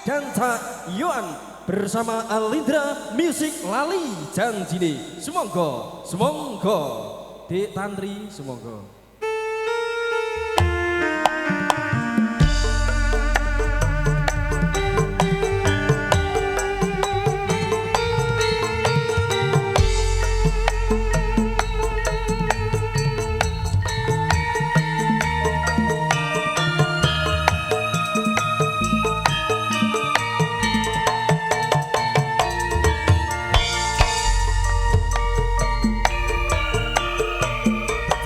dan Tak Yohan bersama Alindra Music Lali Janjine. Semonggo, semonggo, Dek Tantri, semonggo.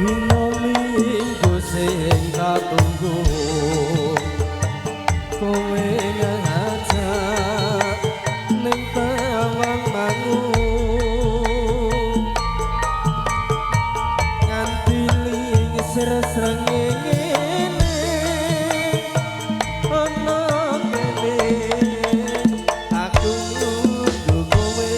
Dino minggu sing tak tunggu kowe ngajak ning tawang mangu nganti ling srengenge ana kene aku kudu kowe.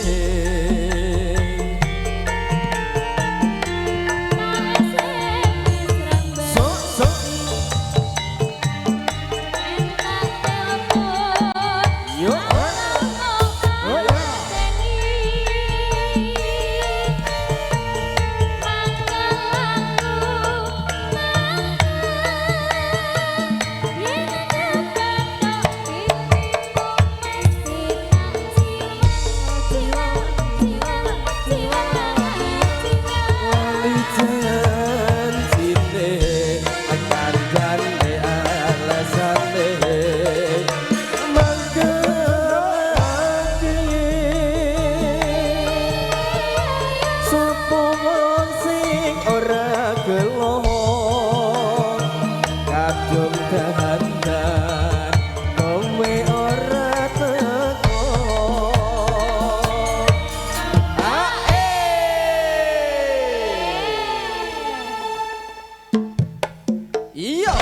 Iya.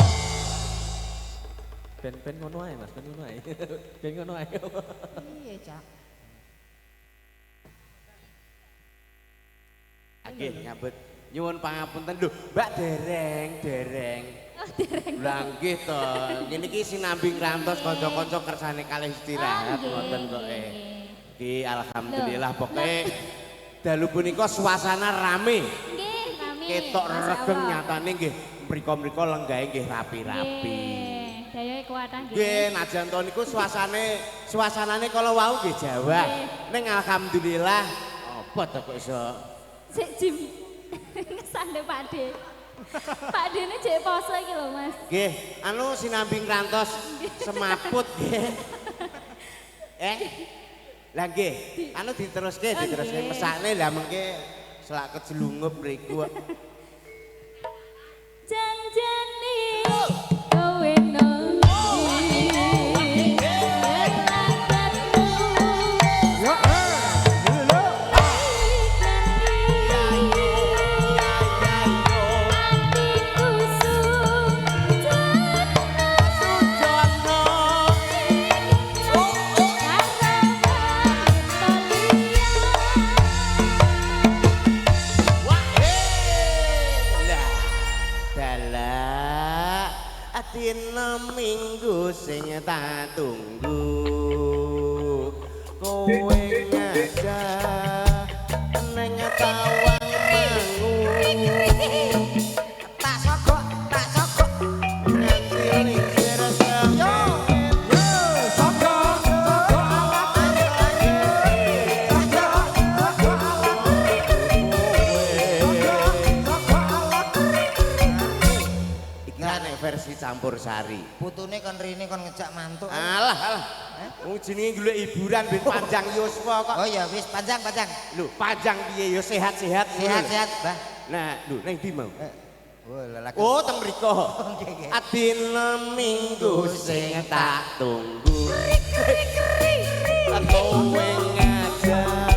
Ben ngono ae Mas, ben ngono ae. Ben ngono ae. Iya, Cak. Oke, nyambut nyuwun pangapunten lho, Mbak dereng. Oh, dereng. Lah nggih to. Ngene iki sinambi ngrantos kanca-kanca kersane kalih istirahat ngoten kok. Nggih, alhamdulillah pokoke dalu punika suasana rame. Nggih, rame. Ketok regeng nyatane nggih. Mriko-mriko lenggahe nggih rapi-rapi. Dayoke kuwatah nggih. Nggih, najan to niku suasanane kala wau nggih Jawa. Ning alhamdulillah apa to kok iso Sik Jim. Ngesande Pakde. Pakde ini jek poso iki lho, Mas. nggih, anu sinambi ngrantos semaput nggih. Lah nggih, anu diteruske mesakne lah mengke selak kejelungup mriku. Janjane kowe nongi elakanmu yo lho atiku sujono dina minggu sing tak tunggu kowe ngajak neng tawang mangu tak sogok nganti lingsir yo sogok versi campur sari. Putune kon rene kon ngejak mantuk. Alah. Wong jenenge golek hiburan ben panjang yuswa kok. Oh ya wis panjang. Lho, panjang piye ya sehat-sehat. Sehat, Mbah. Nah, lho ning ndi mau? Oh, lelaki. Oh, teng mriko. Adina minggu sing tak tunggu. Kowe ngajak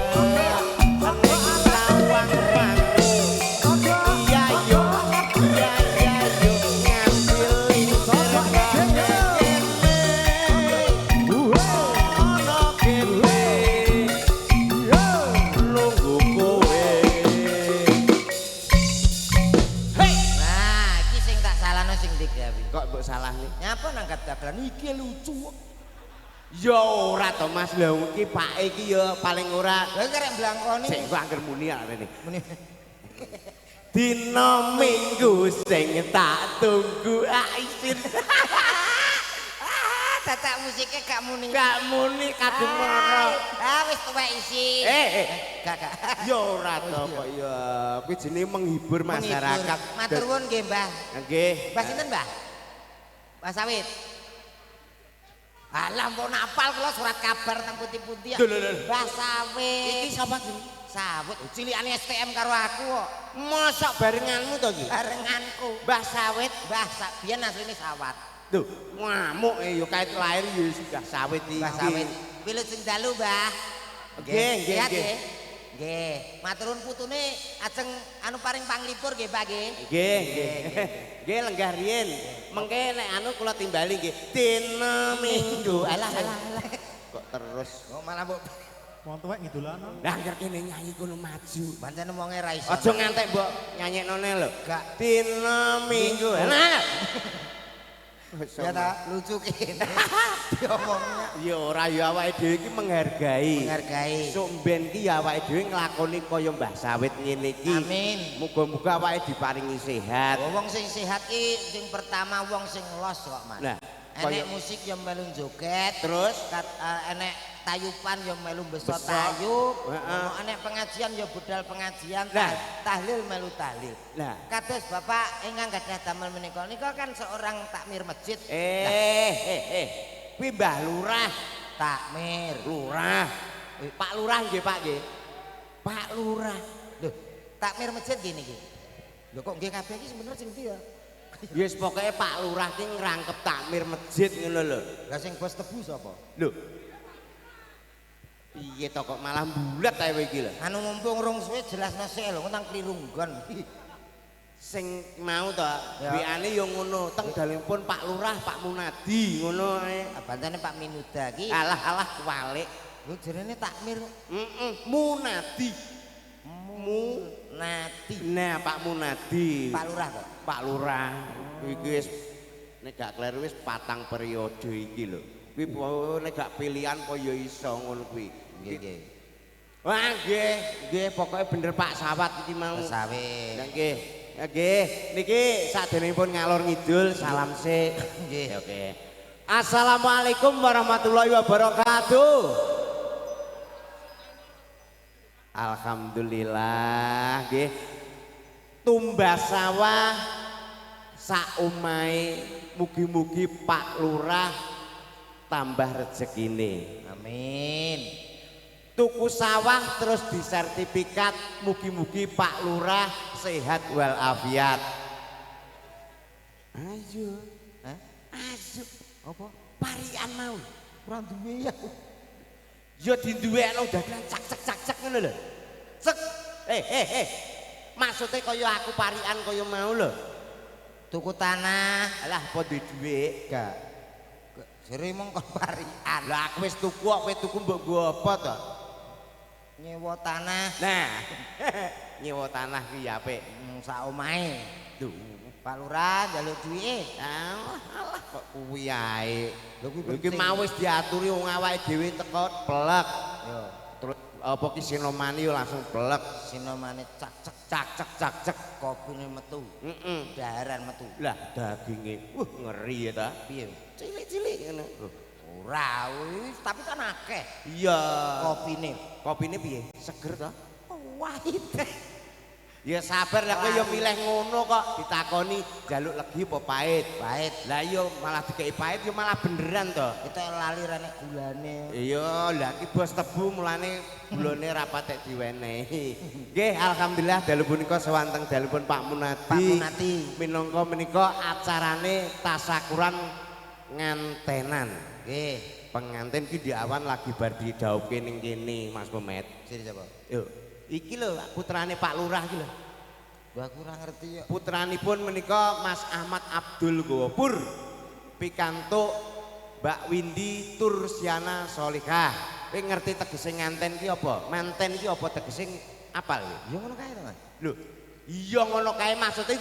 Nyapa nangkat dagelan iki lucu. Ya ora to Mas, lha iki Pak iki ya paling ora. Lah kerek blangkoni. Sik kok angger muni arene. Muni. Dina Minggu sing tak tunggu isin. Dadak musiknya gak muni. Gak muni kadung moro. Wis tuwek isi. Gak. Ya ora to kok ya. Kuwi jenenge menghibur masyarakat. Matur nuwun nggih, Mbah. Nggih. Mbah sinten, Mbah? Mbah Sawit. Alah mpun apal kula surat kabar nang putih-putih. Mbah Sawit. Iki sapa jenenge? Sawit cilikane STM karo aku kok. Mosok barenganmu to iki? Barenganku. Mbah Sawit, Mbah biyen asline Sawat. lho, ngamuk ya kait lahir ya sudah Sawit iki. Mbah Sawit. Pilih sing dalu, Mbah. Nggih. Nggih. Maturun putune ajeng anu paring panglipur nggih, Pak nggih. Nggih. Nggih lenggah riyin. Mengke nek anu kula timbali nggih. Dina Minggu. Alah. Kok terus. Oh, malah mbok Wong tuwek ngidolanan. Lah angger kene nyanyi kono maju. pancen wonge ra iso. Aja ngantek mbok nyanyeknone lho. Gak. Dina Minggu. Nah. Ya ta, lucu kene. Diomongnya Ya ora ya awake dhewe iki menghargai. menghargai. Sok mben ki ya awake dhewe nglakoni kaya Mbah Sawit ngene iki. Amin. Muga-muga awake diparingi sehat. Wong sing sehat ki sing pertama wong sing los kok, Mas. Nah, enek musik yang melu joget, terus enek tayupan yang melu beso Beso. tayub, Heeh. enek pengajian ya budal pengajian, Nah. tahlil melu tahlil. Nah. Kados Bapak ingkang gadah damel menika kan seorang takmir masjid. Kuwi Mbah Lurah. Takmir. Lurah. Pak Lurah nggih, Pak nggih. Pak Lurah. Loh, takmir masjid gini iki. Lho kok nggih kabeh iki sebenarnya sing ndi ya? Wis pokoke Pak Lurah ki ngrangkep takmir masjid ngono lho. Lah sing bos tebu sapa? Lho. Piye to kok malah bulet ae kowe iki lho. Anu mumpung rong suwe jelasno sik lho nang kliru nggon. Sing mau to, Ya. WA-ne yo ngono, teng dalempun Pak Lurah, Pak Munadi ngono ae. Abantane Pak Minuda ki. Alah kualik. Lho jenenge takmir Munadi. Nati. Nah, Pak Munadi. Pak Lurah kok. Pak Lurah. Iki wis nek gak kleru wis 4 periode iki lho. Kuwi nek gak pilihan kok ya iso ngono kuwi. Nggih. Wah, nggih, pokoke bener Pak Sawat iki mau. Sawit. Nggih. Nggih, niki sadenipun ngalor ngidul salam sik. Nggih. Oke. Assalamualaikum warahmatullahi wabarakatuh. Alhamdulillah nggih. Tumbas sawah sak omahe mugi-mugi Pak Lurah tambah rezekine. Amin. Tuku sawah terus disertifikat mugi-mugi Pak Lurah sehat walafiat. Ayo. Hah? Ayo. Apa? Parian mau. Ora duwe ya. Ya dinduwekno dadan cak ngono lho. Cek. Maksudnya kaya aku parian kaya mau lho. Tuku tanah. Alah apa duwe dhuwit? Gak. Jere mong kon parian. Lah aku wis tuku kok, kowe tuku mbok nggo apa to? Nyewa tanah Nah. Nyewa tanah ki apik. sak omahe. Duh. Pak Lurah njaluk duwike. Alah kok kuwi ae. Lho kuwi Iki penting. mau wis diaturi wong awake dhewe teko plek. Yo, Terus apa ki sinomani yo langsung plek. sinomane cak Cak. kopine metu. Heeh. Daharan metu. Lah daginge ngeri ya ta. Piye? Cilik-cilik ngono. Ora, wis tapi kan akeh Iya. kopine. Kopine piye? Seger ta? Wahid. Ya sabar lah kowe ya milih ngono kok ditakoni jaluk legi apa pahit. Pahit. Lah iya malah dikei pahit ya malah beneran to. Kita lali rene gulane. Iya, lah iki bos tebu mulane gulane ra patek diwenehi. Nggih, alhamdulillah dalu punika sewanteng dalipun Pak Munadi. Pak Munadi. Minangka menika acarane tasakuran ngantenan. Nggih. Pengantin ki diawan lagi bar didhauke ning kene Mas Pemet. Sini sapa? Yo, iki lho putrane Pak Lurah iki lho. Gua kurang ngerti ya. Putranipun menika Mas Ahmad Abdul Gowopur pikantuk Mbak Windy Tursyana Solihah. Kowe ngerti tegese nganten ki apa? Manten ki apa tegese apal? Ya ngono kae to, Mas. Lho, iya ngono kae maksudnya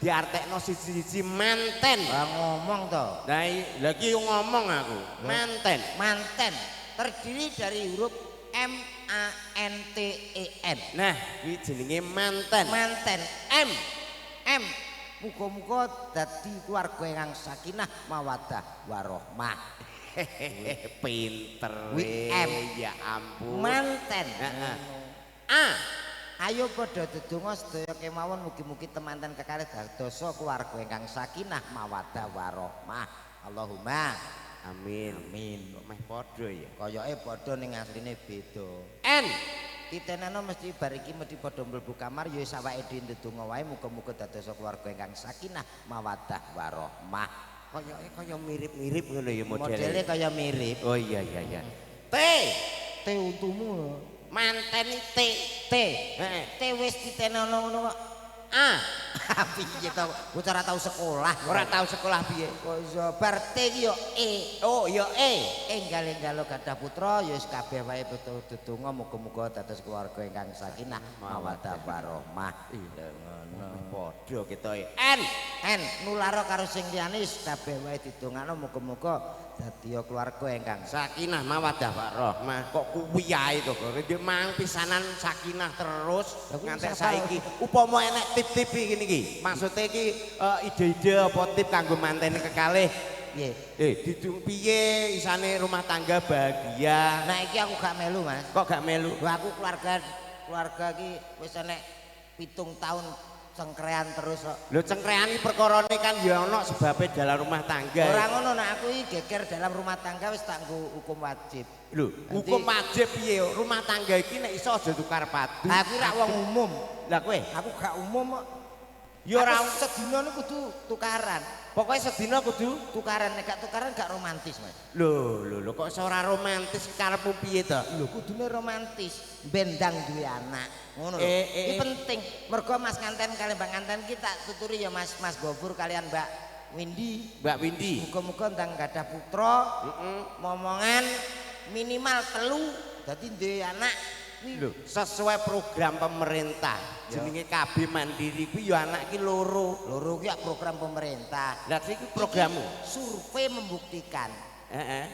diartekno siji-siji manten. Lah ngomong to. Lah iki ngomong aku. Manten. Manten terdiri dari huruf M A N T E N. Nah, kuwi jenenge manten. Manten M. Muga-muga dadi keluarga ingkang sakinah mawaddah warahmah. Pinter. Wi M. Ya ampun. Manten. Heeh. Ayo padha dedonga sedaya kemawon mugi-mugi temanten kekalih dadosa keluarga ingkang sakinah mawaddah warahmah. Allahumma Amin. amin. Kok meh padha ya. Koyoke padha ning asline beda. N. Titenana mesti bar iki mesti padha mlebu kamar ya sawake dhewe ndedonga wae muga-muga dadosa keluarga ingkang sakinah mawaddah warahmah. Koyoke kaya mirip-mirip ngono ya Modele kaya mirip. Oh iya. T. T untumu. Manten T. T. Heeh. T wis titenana ngono kok. A. Piye to? Bocah ora tau sekolah. Ora tau sekolah piye? Kok iso bar T ki yo E. Oh, ya E. Enggal-enggalo gadah putra ya wis kabeh wae betul dedonga muga-muga dados keluarga ingkang sakinah mawaddah warahmah. Lha ngono. Padha ketoke. N nulara karo sing liyane wis kabeh wae didongakno muga-muga dadi keluarga ingkang Sakinah mawaddah warahmah. Kok kuwi ae to, Ndek mang pisanan sakinah terus nganti saiki. Upama enek tip-tip ngene iki. Maksude iki ide-ide apa tip kanggo mantene kekalih. piye? Didung piye isane rumah tangga bahagia. Nah iki aku gak melu, Mas. Kok gak melu? Wah aku keluarga iki wis enek 7 tahun cengkrean terus kok. Lho cengkreani perkarane kan ya ana sebabe dalam rumah tangga. Ora ngono nek aku iki geger dalam rumah tangga wis tak nggo hukum wajib. Lho, hukum wajib piye? Rumah tangga iki nek iso aja tukar padu. Aku ora wong umum. Lah kowe, Aku gak umum kok. ya ora sedina niku kudu tukaran. pokoke sedina kudu. Tukaran nek gak tukaran gak romantis, Mas. Lho kok iso ora romantis karepmu piye to? Lho kudune romantis, bendang duwe anak. Ngono lho. Iki Iki penting. Mergo Mas Nganten kali Mbak Nganten ki tak tuturi ya Mas Gofur kalian Mbak Windy. Mbak Windy. Muga-muga ndang gadah putra. Momongan minimal 3 dadi duwe anak. Lho, sesuai program pemerintah. Jenenge KB Mandiri kuwi ya anak ki loro. Loro ki program pemerintah. Lah iki programmu. Survei membuktikan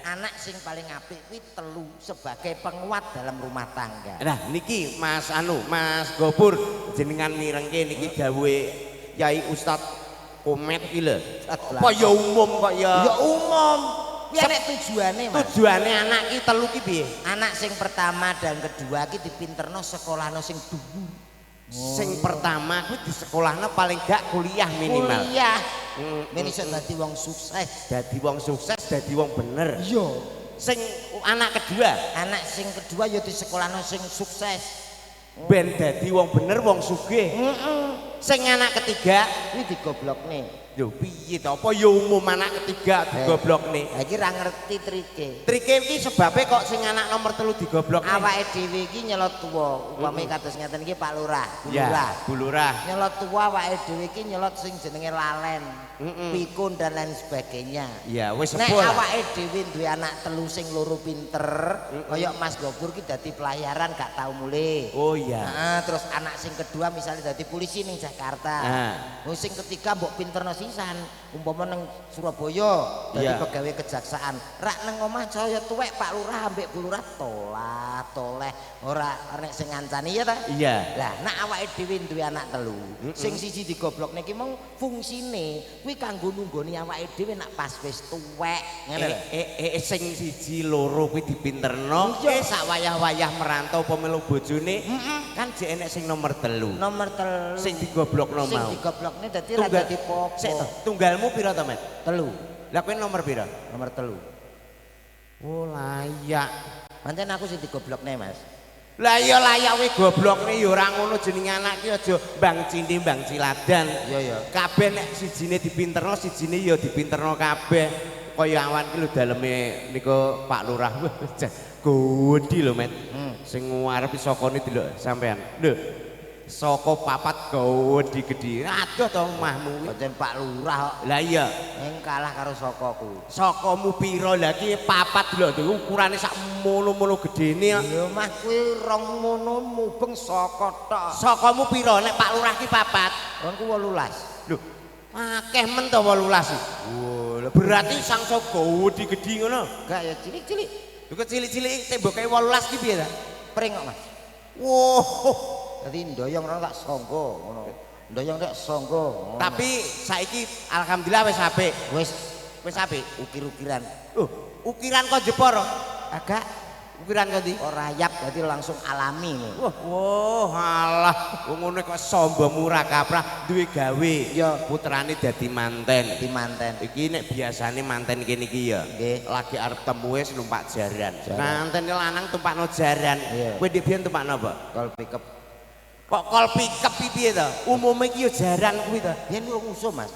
anak sing paling apik kuwi 3 sebagai penguat dalam rumah tangga. Nah niki Mas Gopur jenengan mirengke niki dawuhe Yai Ustadz Komet iki lho. Apa ya umum kok ya? Ya umum. Kuwi nek tujuane, Mas. Tujuane anak ki 3 ki piye? Anak sing pertama dan kedua ki dipinterno sekolahno sing dhuwur. Sing pertama kuwi di sekolahnya paling gak kuliah minimal. Kuliah. Men iso dadi wong sukses. Dadi wong sukses, dadi wong bener. Iya. Sing anak kedua, Anak sing kedua ya di sekolahno sing sukses. ben dadi wong bener, wong sugih. Sing anak ketiga, Kuwi digoblokne. lho piye to? Apa ya umum anak ketiga digoblokne? Ha iki ra ngerti trike. Trike iki sebabe kok sing anak nomor 3 digoblokne. Awake dhewe iki nyelot tuwa. Upame kados ngeten iki Pak Lurah, Bu Lurah. Ya, Bu Lurah. Nyelot tuwa awake dhewe iki nyelot sing jenenge lalen, pikun dan lain sebagainya. Ya wis Nek sepul. awake dhewe duwe anak 3 sing loro pinter, kaya Mas Gofur ki dadi pelayaran gak tau mulih. Oh iya. Nah, terus anak sing kedua misalnya dadi polisi ning Jakarta. Nah. Sing ketiga mbok pinterno sisan, umpama nang Surabaya dadi Iya. pegawai kejaksaan. Rak nang omah cahaya tuwek Pak Lurah ambek Bu Lurah toleh. Ora nek sing ngancani ya ta? Iya. Lah, nek awake dhewe duwe anak 3, sing siji digoblokne ki mung fungsine kuwi kanggo nunggoni awake dhewe nek pas wis tuwek. Ngene lho. Sing siji loro kuwi dipinterno, sak wayah-wayah merantau pemilu bojone, kan jek enek sing nomor 3. Nomor 3. Sing digoblokno Sing mau. digoblokne dadi ra dadi popo. Sik to, tunggalmu pira to, Met? 3. Lah kowe nomor pira? Nomor 3. Oh, layak. Pancen aku sing digoblokne, Mas. Lah iya layak kuwi goblokne ya ora ngono jenenge anak ki aja mbang cindi mbang ciladan. Iya. Kabeh nek sijine dipinterno, sijine ya dipinterno kabeh. Kaya awan ki lho daleme niku Pak Lurah. Gudi lho, Met. Sing ngarep sokone delok sampean. Lho. Saka 4 gede. Adoh to omahmu. Pancen Pak Lurah kok Lah iya. ning kalah karo sokoku. Sokomu pira lah ki 4 lho ukurane sak mono-mono gedene. Ya mah kuwi rong mono mubeng saka tok. Sokomu pira nek Pak Lurah ki 4? Wong ku 18. Lho, akeh men to 18. Wah, berarti sangsa gede ngono. Gak ya cilik-cilik. Lho kok cilik-cilik temboke 18 ki piye ta? Pring kok Mas. Wow. Dadi ndoyong ora tak sangga ngono. Ndoyong tak sangga. Tapi saiki alhamdulillah wis apik. Wis apik ukir-ukiran. Ukiran kok jepor. Agak Ukiran kok ndi? ora rayap dadi langsung alami ngono. Wah, alah, wong ngene kok sombong murah kaprah duwe gawe. Ya. Putrane dadi manten. Di manten. Iki nek biasane manten kene iki ya. Nggih. Lagi arep temu wis numpak jaran. Jaran. Manten lanang tumpakno jaran. Iya. Kowe ndek biyen tumpakno apa? Kol pickup. Kok kol pickup iki piye to? Umume iki ya jaran kuwi to. Yen wong usum Mas.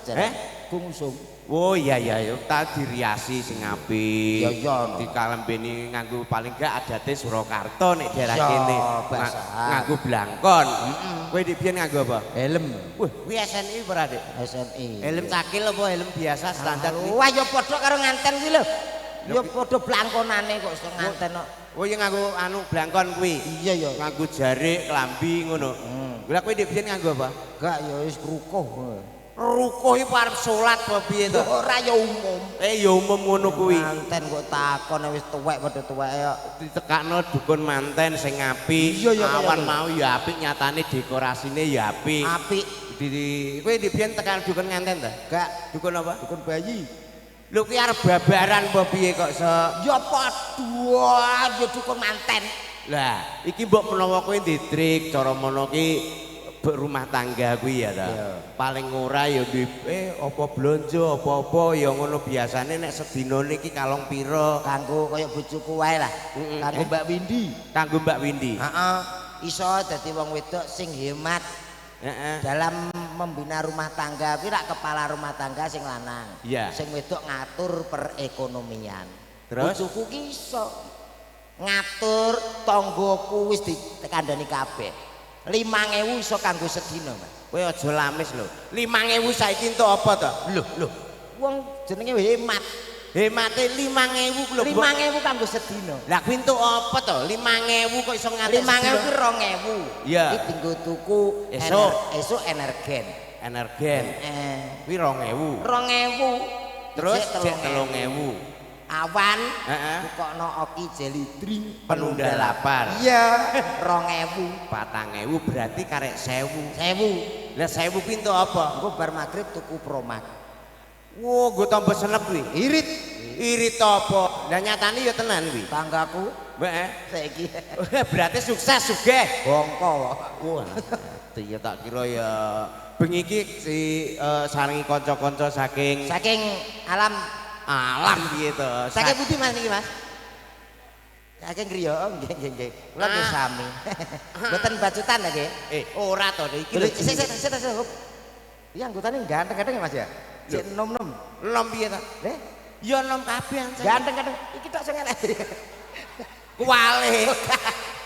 Ku ngusum. Oh iya tak diriasi sing apik. Ya, ya, no. Dikalembeni nganggo paling gak adate Surakarta nek daerah Ya, kene. basahan. Nganggo blangkon. Kowe ndek biyen nganggo apa? Helm. Wah, kuwi SNI ora, Dik? SNI. Helm cakil apa helm biasa standar kuwi? Wah ya padha karo nganten kuwi lho. Ya padha blangkonane kok iso nganten kok. Oh ya nganggo anu blangkon kuwi. Iya ya. Nganggo jarik, klambi ngono. Lah kowe ndek biyen nganggo apa? Gak ya wis rukuh. Rukuh iki arep salat apa piye to? Ora ya umum. Ya umum ngono kuwi. Manten kok takon wis tuwek padha tuweke kok. Ditekakno dukun manten sing apik. Iya, iya, Awan iya. mau ya apik, nyatane dekorasine ya apik. Apik. Kowe ndek biyen tekan dukun nganten ta? Gak Dukun apa? dukun bayi. Lho ki arep babaran apa piye kok Ya padha ya dukun manten. Lah, iki mbok menawa kowe nditrik cara mono ki rumah tangga kuwi ya ta. Iya. Paling ora ya duwe apa blonjo apa-apa ya ngono biasane nek sedina niki kalong pira Kanggo kaya bojoku wae lah. Kanggo Mbak Windy. kanggo Mbak Windy. Heeh. Iso dadi wong wedok sing hemat Heeh. dalam membina rumah tangga. Kuwi rak kepala rumah tangga sing lanang. Iya. Sing wedok ngatur perekonomian. Terus? Bojoku ki iso ngatur tanggoku wis dikandani kabeh. 5.000 iso kanggo sedina, Mas. Kowe aja lamis lho. 5.000 saiki entuk apa to? Lho. Wong jenenge hemat. Hemate 5.000 lho. 5.000 kanggo sedina. Lah kuwi entuk apa to? 5.000 kok iso nganti 5.000 ki 2.000. Iya. Iki dienggo tuku esuk energen. energen. Kuwi 2.000. 2.000. Terus Jek jek 3.000. Awan Heeh. tukokno Oki Jelly Drink Penunda lapar. Iya, 2.000. 4.000 berarti karek 1.000. 1.000. Lah 1.000 pintu apa? Engko bar magrib tuku Promax. Wo, gue tambah senep kuwi. Irit Irit apa? Lah nyatane ya tenan kuwi. tanggaku Mbak. saiki Berarti sukses sugih. bongko. Wah. Ya tak kira ya bengi iki si saringi kanca-kanca saking Alam alam gitu. saking pundi Mas niki Mas? Saking griya, nggih. Kula nggih sami. Mboten bacutan ya nggih. Ora to iki Lho, lho. sik. Iya anggotane ganteng-ganteng ya Mas ya? Sik nom-nom. Nom piye ta? Ya nom kabeh. Ganteng-ganteng. Iki tok sing elek.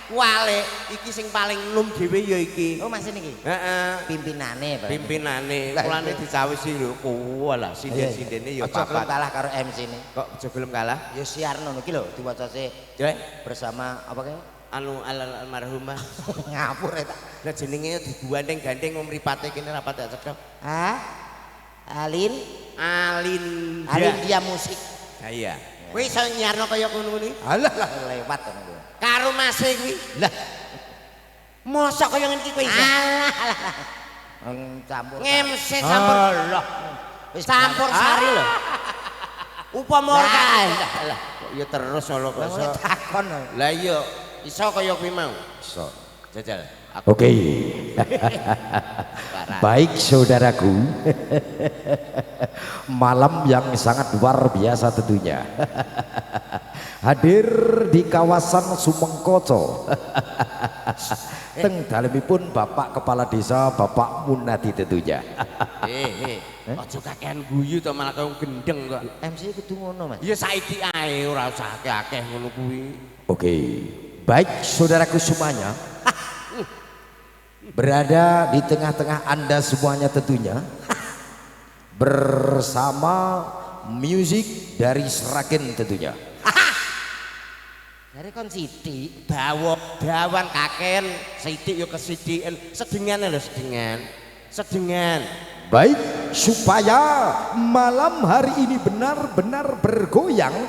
Wale iki sing paling nom dhewe ya iki. Oh Mas niki. Heeh. Pimpinane Pak. Pimpinane Lah, kulane iya. dicawisi lho. Kuwalah sinden-sindene ya Aja gelem papat. kalah karo MC ini. Kok aja gelem kalah? Ya siarno niki lho diwaca sik Ya, bersama apa kae? anu almarhumah. Ngapur eta. Lah jenenge digandeng-gandeng mripate kene rapat tak cedhok. Hah? Alin dia musik. Ha iya. Kowe iso nyiarno kaya ngono kuwi? Alah lah lewat ngono kuwi. Karo mase kuwi. Lah, Mosok kaya ngene iki kowe iso? alah. Campur. Ngemse campur. Allah. Wis Campur sari lho. Upama ora Lah, kok ya terus lho kok iso. Lah takon. Lah iya, iso kaya kuwi mau. Iso. Jajal. Oke, baik saudaraku, malam yang sangat luar biasa tentunya. Hadir di kawasan Sumengkoco. Teng dalemipun Bapak Kepala Desa Bapak Munadi tentunya. Aja kakean guyu to malah kaya gendeng kok. MC kudu ngono, Mas. Ya saiki ae ora usah akeh-akeh ngono kuwi. Oke, baik saudaraku semuanya, berada di tengah-tengah Anda semuanya tentunya, bersama musik dari Sragen tentunya. Dari kon sithik. Dawan kaken, sithik ya kesithiken, sedengan lho sedengan. Sedengan. Baik, supaya malam hari ini benar-benar bergoyang,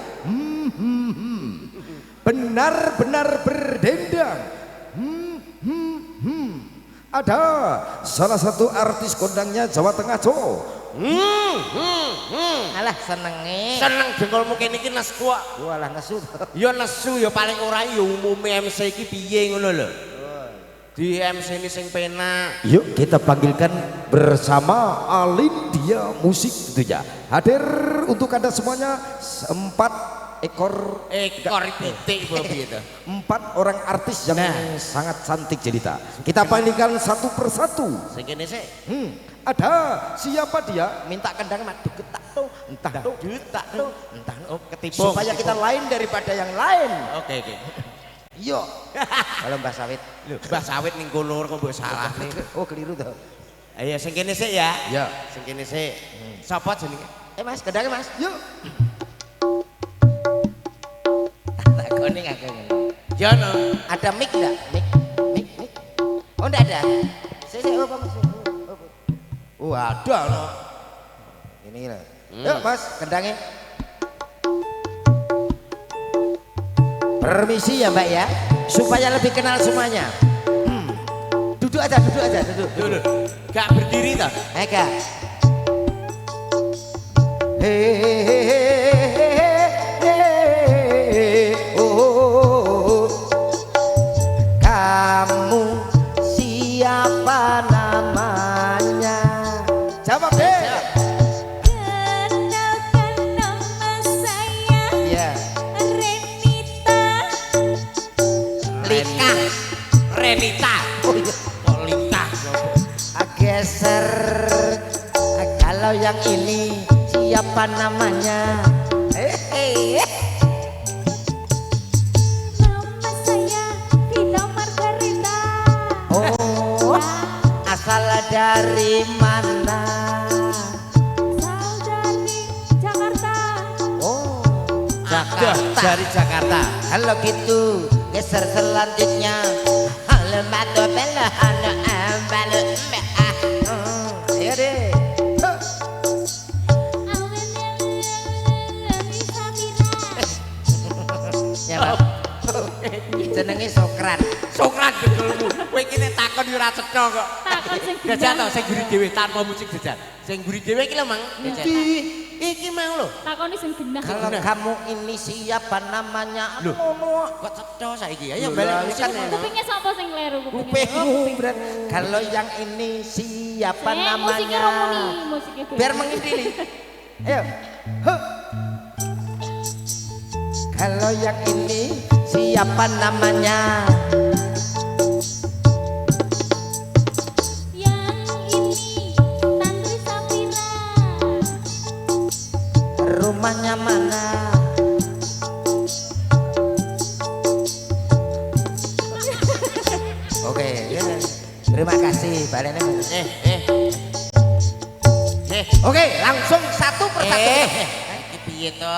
benar-benar berdendang. Ada salah satu artis kondangnya Jawa Tengah, Jo. Alah senenge. Seneng jengkolmu kene iki nesu kok. Walah nesu. Ya nesu ya paling ora ya umume MC iki piye ngono lho. Di MC ini sing penak. Yuk kita panggilkan bersama Alindia Musik tentunya. Hadir untuk Anda semuanya 4 ekor titik Bobi itu. 4 orang artis yang sangat cantik jelita. Kita panggilkan satu persatu. Sing kene sik. Ada siapa dia? Minta kendang mak getak tuh, entah tuh, getak tuh, entah Ketipung. supaya kita lain daripada yang lain. Oke. Yo. Kalau Mbah Sawit. Lho, Mbah Sawit ning kono kok mbok salah nih. Oh keliru tuh. Ayo sing kene sik ya. Ya. Sing kene sik. Sapa jenenge? Mas, kendangnya Mas. Yuk. Tak koning aku ngene. Jono. Ada mic enggak? Mic. Oh enggak ada. Saya apa Mas? Ada no. Ini lah. Yuk Mas, kendangnya. Permisi ya Mbak ya, supaya lebih kenal semuanya. Duduk aja, duduk. Gak berdiri toh? Eka. Kamu siapa namanya? Jawab deh. Kenalkan nama saya Ya. Renita. Oh iya. Kok Lita? Geser. Kalau yang ini siapa namanya? Nama saya Vita Margarita. Oh, asal dari mana? Asal dari Jakarta. Oh, Ada dari Jakarta. Kalau gitu geser selanjutnya. Halo matu bela halo ambalu mbak. Ayo deh. Ya Pak. Jenenge Sokran. Sokrat betul. Kowe kene takon yo ora cetha kok. Takon sing Jajal gendang. to sing guri dhewe tanpa musik jajal. Sing guri dhewe iki lho Mang. Iki mau lho. Takoni sing genah. Kalau kamu ini siapa namanya? Loh. Ngono. Kok cetha saiki? Ayo Loh, balik lah, musik. kan Kupingnya sapa sing kleru Kupingmu berat. Kalau yang ini siapa Musiknya namanya? Romuni, musiknya beda. Biar mengintili. Ayo. Huh. Kalau yang ini siapa namanya? Yang ini Tantri Safira. Rumahnya mana? Oke, ya. Terima kasih, Balene. Oke, langsung satu persatu. Iki piye to?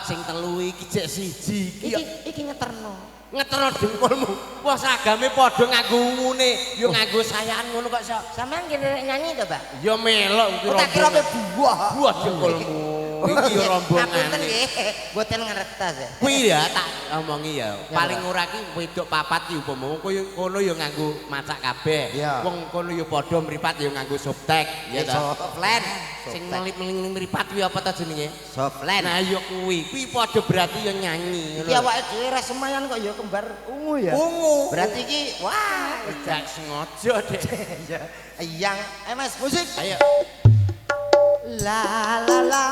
Sing telu iki jek siji iki. Iki ngeterno. Ngetero dengkulmu. Wah seragame padha nganggo ngune, yo nganggo sayan ngono kok sok. Sampean kira nyanyi to, Pak? Ya melok iki Tak kira rombongan. buah. Buah dengkulmu. Iki rombongan. Ngapunten nggih, boten ngeretas ya. Kuwi ya tak omongi ya. Paling ora ki wedok papat ki upama kono ya nganggo macak kabeh. Iya. Wong kono ya padha mripat ya nganggo softtek, ya ta. Softland. Sing meling-meling mripat kuwi apa ta jenenge? Softland. Nah ya kuwi padha berarti ya nyanyi ngono. Iki awake dhewe ra semayan kok ya kembar ungu ya. Ungu. Berarti iki wah, Gak sengaja dek. yang Mas musik. Ayo. La la la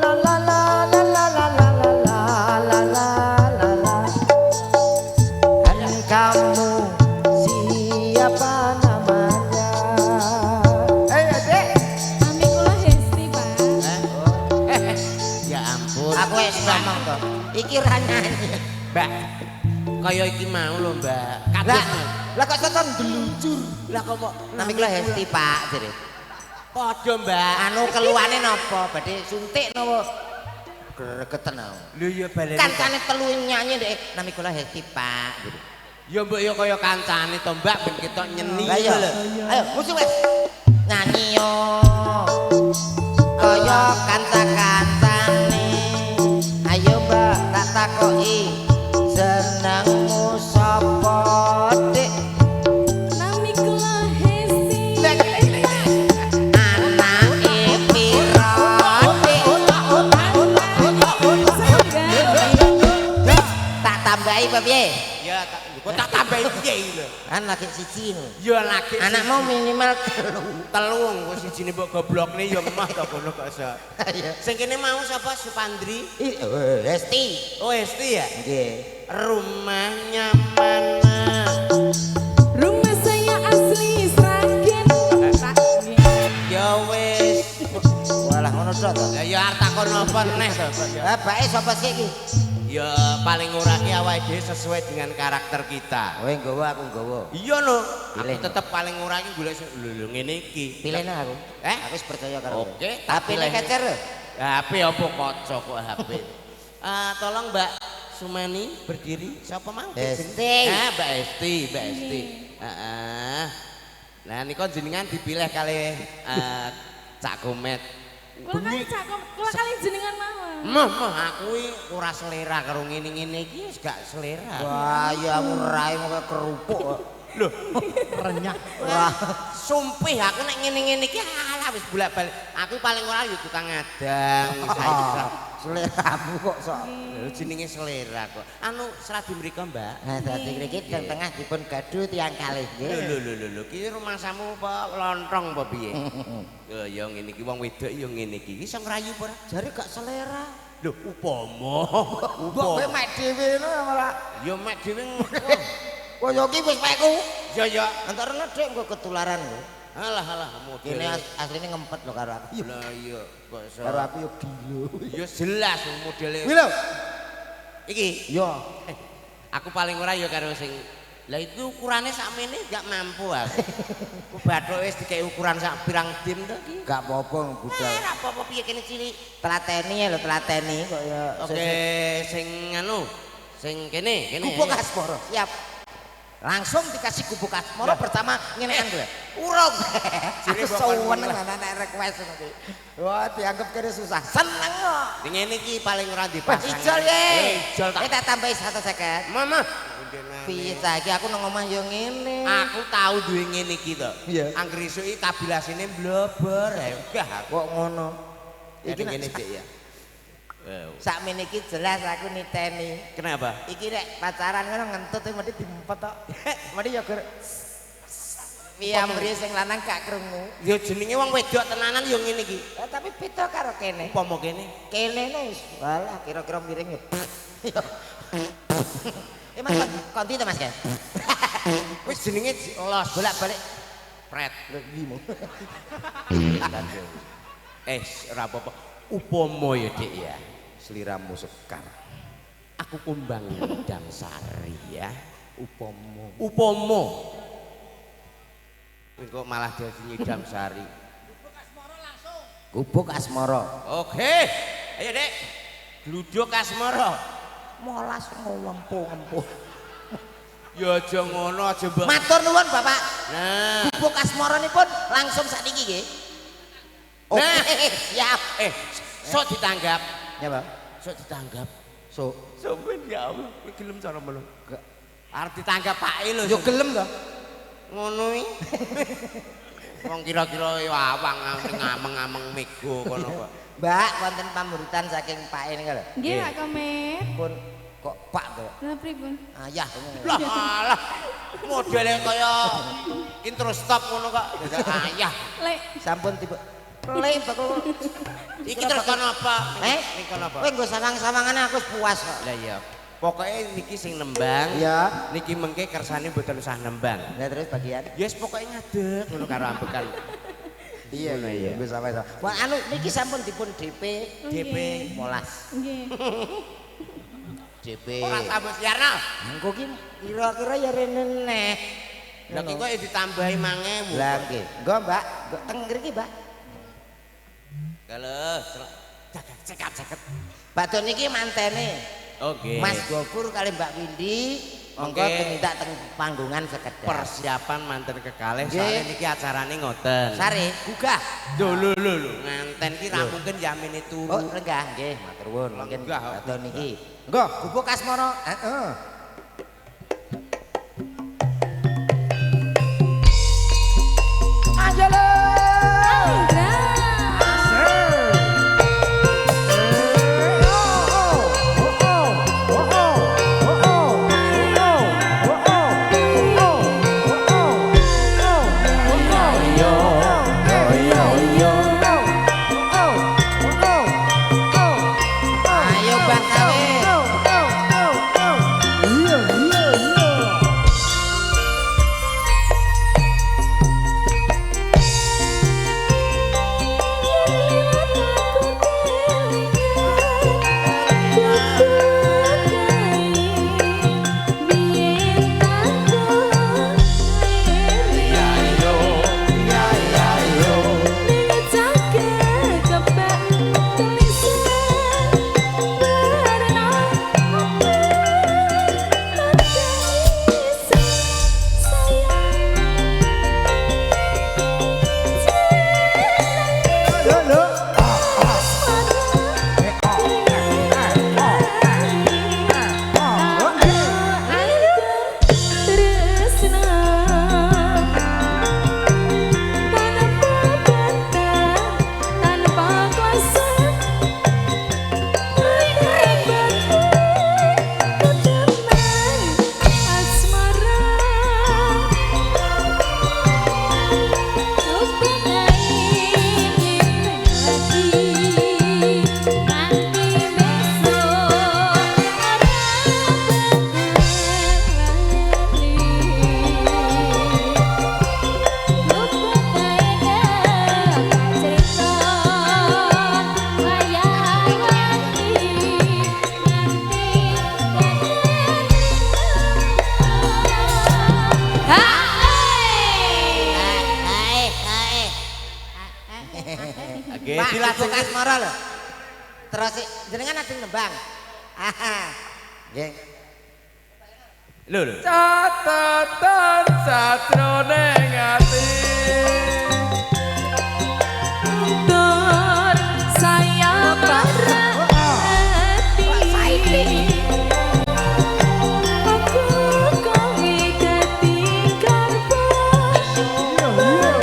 la la la la la la la la la la la la. Dan kamu siapa namanya? Dek. Ami kula Hesti, Pak. Ya ampun. Aku wis ngomong to. Iki ra nyanyi. Mbak. Kaya iki mau lho, Mbak. Lah, Kados. lah kok tekan gelucur. Lah kok Nami kula Hesti, Pak, jere. padha, Mbak. Anu keluane napa? Badhe suntik napa? Gregeten aku. Lho ya balene. Kancane telu nyanyi ndek nami kula Hesti, Pak. Gitu. Ya mbok ya kaya kancane to, Mbak, ben ketok nyeni Lah iya. lho. Ayo musik wes. Nyanyi yo. kaya kanca-kancane. Ayo Mbak tak takoki senengmu sapa Dik? Namikulah Hesti. Anake pira Dik? Tak tambahi apa piye? Ya kok tak tambahi piye iki lho. Kan lagi siji lho. Ya lagi Anakmu minimal telung kok sijine mbok goblokne ya emah to kono kok iso. Sing kene mau sapa Supandri? Hesti. Oh Esti ya? Nggih. Rumahnya mana? Rumah saya asli Sragen. Ya wis. Walah ngono tok to. Ya ya arep takon apa neh to. Bapake sapa sih iki? Ya paling ora ki awake dhewe sesuai dengan karakter kita. Kowe nggawa aku nggawa. Iya no, aku Pilih. tetep paling ora ki golek lho ngene iki. Pilihna aku. Eh? Aku wis percaya karo kowe. Oke, Tapi nek kecer HP apa kaca kok HP. Tolong Mbak Sumani berdiri. Siapa mau? Esti. Mbak Esti, Mbak Esti. Heeh. Nah niku jenengan dipilih kali Cak Gomet. Kula kali jenengan mawon. Mah aku ora selera karo ngene-ngene iki wis gak selera. Wah, ya aku rai kok kerupuk kok. Lho, Renyah. Wah, sumpih aku nek ngene-ngene iki alah wis bolak-balik. Aku paling ora yo tukang ngadang. seleramu kok sok. Lho jenenge selera kok. Anu seradi mriku, Mbak. Nah, dadi mriki teng tengah dipun gaduh tiyang kalih nggih. Lho, ki rumah samu apa lontong apa piye? Ya ngene iki wong wedok ya ngene iki. Iso ngrayu apa ora? Jare gak selera. Lho, upama. Kok kowe mek dhewe ngono malah. Ya mek dhewe ngono. Kaya iki wis pekku. Ya ya. Antarane Dik engko ketularan lho. Alah Kene model. asline ngempet lho karo aku. Lah iya kok iso. Karo aku yo gilo. Ya jelas modele. Kuwi lho. Iki Yo. aku paling ora ya karo sing lah itu ukurannya sakmene gak mampu aku. Ku bathoke wis dikek ukuran sak pirang dim to iki. Gak apa-apa budal. Ora apa-apa piye kene cilik. Telateni ya lho, telateni kok ya. Oke, sing anu, sing kene. Gubuk Asmoro. Siap. Langsung dikasih gubuk Asmoro pertama ngenekan gue. Urung. Aku seneng anak request ngono. Wah, dianggap kene susah. Seneng kok. Ning ngene iki paling ora dipasang. Ijol ye. Ijol tak. Kita tambahi 150. Mama. Piye saiki aku nang omah yo ngene. Aku tahu duwe ngene iki to. Iya. Angger esuk iki kabilasine blobor. Enggak aku. Kok ngono? Iki Iki ngene nek Dik ya. sakmene iki jelas aku niteni. Kenapa? Iki nek pacaran ngono ngentut mesti diempet tok. Mesti yo ger Piamri sing lanang gak krungu. Ya jenenge wong wedok tenanan ya ngene iki. Tapi beda karo kene. Upama kene. Kene wis walah kira-kira miring ya. Mas konti to Mas. Wis jenenge los Bolak-balik pret. limo. Ora apa-apa. Upama ya Dik ya. Seliramu sekar. Aku kumbang Dangsari ya. Upomo. Engko malah dadi nyidam sari. Gubuk Asmoro. Oke. Ayo Dek. Gluduk Asmara. Molas ngempu-ngempu. Ya aja ngono aja mbok. Matur nuwun Bapak. Nah. Gubuk Asmaranipun langsung sakniki nggih. Nah. Siap. Sok ditanggap. Ya, Pak. Sok ditanggap. So, Sampeyan ya Allah, kowe gelem cara melu. Arep ditanggap pake lho. yo gelem to. Ngono iki. Wong kira-kira ya awang ngameng-ngameng mego kono kok. Mbak, wonten pamuritan saking Pak ini lho. Nggih, Pak Komet. Pun kok Pak to? Lah pripun? Ayah. Lah alah. Modele kaya intro stop ngono kok. Ayah. Lek Sampun tiba. Lek bakal. Iki terus kono apa? Eh? Niki kono apa? Kowe nggo sawang-sawangane aku wis puas kok. Lah iya. Pokoke niki sing nembang. Ya. Niki mengke kersane mboten usah nembang. Nah terus bagian. Yes pokoke ngadeg ngono karo ambekan. Iya iya. Wis sampe-sampe. Wah anu niki sampun dipun DP DP molas. nggih. DP. ora tambah siarno. Engko ki kira-kira ya rene neh. Lah ki kok ditambahi 5.000. Lah nggih. Nggo Mbak, nggo teng mriki Mbak. Kalau cekap. Badhe niki mantene. Oke. Mas Gofur kali Mbak Windy Monggo minta teng panggungan sekedhap. Persiapan manten kekalih Nggih. soalnya niki acarane ngoten. Sare, gugah. Lho nganten ki ra mungkin yamine turu. Oh, lenggah nggih, matur nuwun. Mungkin Lenggah, badhe niki. Engko. Gubuk asmara. Heeh. Anjalo. Ayo Bang Kawin. Nggih, Pak, dilajeng gubuk asmara lho. Terus jenengan ajeng nembang. Nggih. lho. Catatan sajroning ati. Saya perhati aku kowe dadi karbo asmara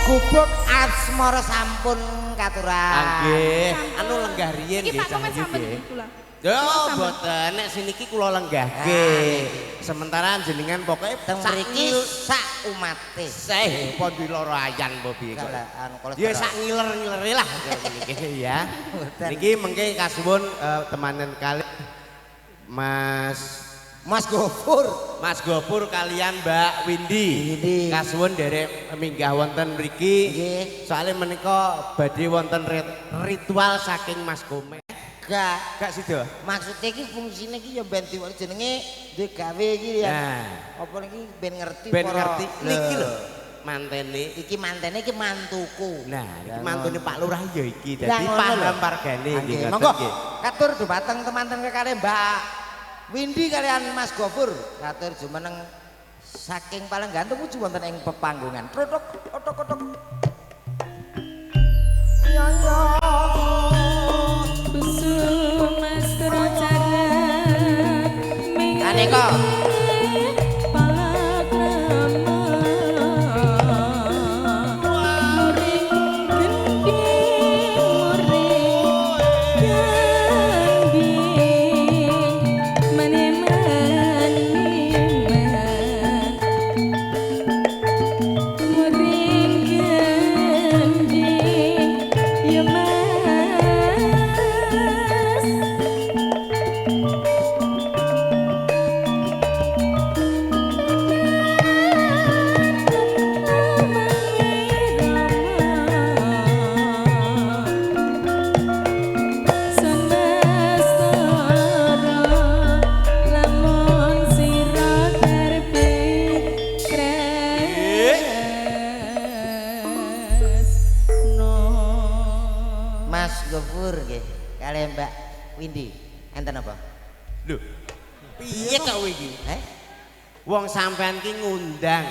Gubuk asmara sampun katuran. Nggih, anu lenggah riyin iki nggih Pak Komen Cah sampun nggih. kula. Yo mboten nek siniki kula lenggahke. Sementara jenengan pokoke Teng mriki sak umate. seh pondhi lara ayan apa piye kok. Anu kolesterol. Ya sak ngiler-ngilere lah niki ya. Niki mengke kasuwun temanen kali Mas Gofur. Mas Gopur kalian Mbak Windy. Windy. Kasuwun derek minggah wonten mriki. Nggih. Soalnya menika badhe wonten ritual saking Mas Komen. Gak sida. Maksudnya iki fungsine iki ya ben diwali jenenge duwe gawe iki ya. Nah, Apa niki ben ngerti ben para- ngerti niki lho mantene. Iki mantene iki mantuku. Nah, iki mantune Pak Lurah ya iki. Lah, Dadi ngono lho. paham pargane nggih Nggih, ngoten monggo nggih. katur dumateng teman-teman kekalih Mbak Windy kalian Mas Gofur. Katur jumeneng saking paling ganteng uji wonten ing pepanggungan. Protok otok-otok. Iya iya. Kusumas keracara Aneka. Muring Mas Gofur nggih kalian Mbak Windy enten apa? Lho, piye kok iki? Wong sampean ki ngundang.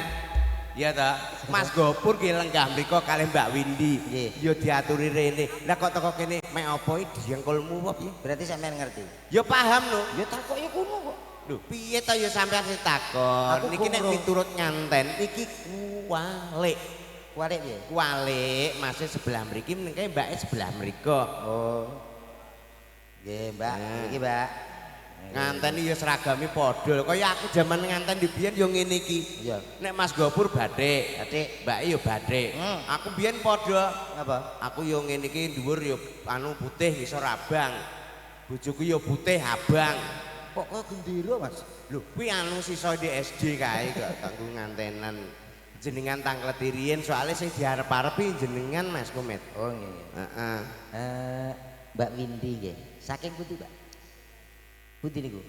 Ya ta, Mas Gopur ki lenggah mriko kalih Mbak Windy. Nggih. Ya diaturi rene. Lah kok teko kene mek apa iki diengkolmu apa piye? Berarti sampean ngerti. Ya paham lho. Ya takoke kuno kok. Lho, piye ta ya sampean sing takon? Aku Niki nek kumro. miturut nyanten iki kualik. Kualik piye? Kualik, masih sebelah mriki mengke mbake sebelah mriko. Oh. Nggih, Mbak. Nah. Iki, Mbak. Nganten ya seragame padha. Kaya aku jaman nganten di biyen ya ngene iki. Iya. Nek Mas Gopur bathik, Bathik. mbake ya bathik. Aku biyen padha. Apa? Aku yo ngene iki dhuwur yo anu putih ngisor abang. Bojoku yo putih abang. Kok kok gendera, Mas? Lho, kuwi anu sisa di SD kae kok kanggo ngantenan. Jenengan tangkleti riyen soalnya sing diarep-arepi jenengan Mas Komet. Oh, nggih. Heeh. Mbak Windy nggih. Saking pundi, Pak? Pundi niku?